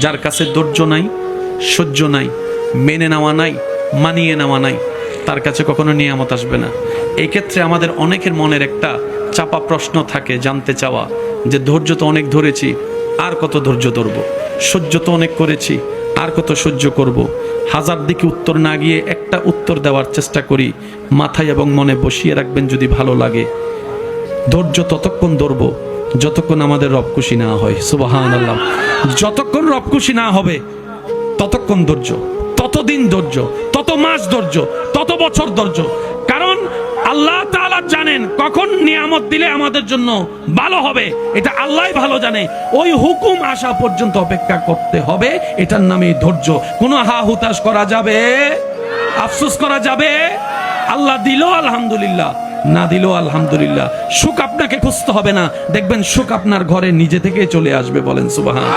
যার কাছে ধৈর্য নাই, সহ্য নাই, মেনে নেওয়া নাই, মানিয়ে নেওয়া নাই, তার কাছে কখনো নিয়ামত আসবে না। এই ক্ষেত্রে আমাদের অনেকের মনের একটা চাপা প্রশ্ন থাকে, জানতে চাওয়া যে ধৈর্য তো অনেক ধরেছি, আর কত ধৈর্য ধরবো, সহ্য তো অনেক করেছি, আর কত সহ্য করব। হাজার দিকে উত্তর না গিয়ে একটা উত্তর দেওয়ার চেষ্টা করি, মাথায় এবং মনে বসিয়ে রাখবেন যদি ভালো লাগে। ধৈর্য ততক্ষণ ধরবো যতক্ষণ আমাদের রব খুশি না হয়। সুবহানাল্লাহ। যতক্ষণ রব খুশি না হবে ততক্ষণ ধৈর্য, ততদিন ধৈর্য, তত মাস ধৈর্য, তত বছর ধৈর্য। কারণ আল্লাহ তাআলা জানেন কখন নিয়ামত দিলে আমাদের জন্য ভালো হবে, এটা আল্লাহই ভালো জানে। ওই হুকুম আসা পর্যন্ত অপেক্ষা করতে হবে, এটার নামই ধৈর্য। কোনো হা হুতাশ করা যাবে, আফসোস করা যাবে? আল্লাহ দিল আলহামদুলিল্লাহ, না দিল আলহামদুলিল্লাহ। সুখ আপনাকে খুঁজতে হবে না, দেখবেন সুখ আপনার ঘরে নিজে থেকেই চলে আসবে। বলেন সুবহান।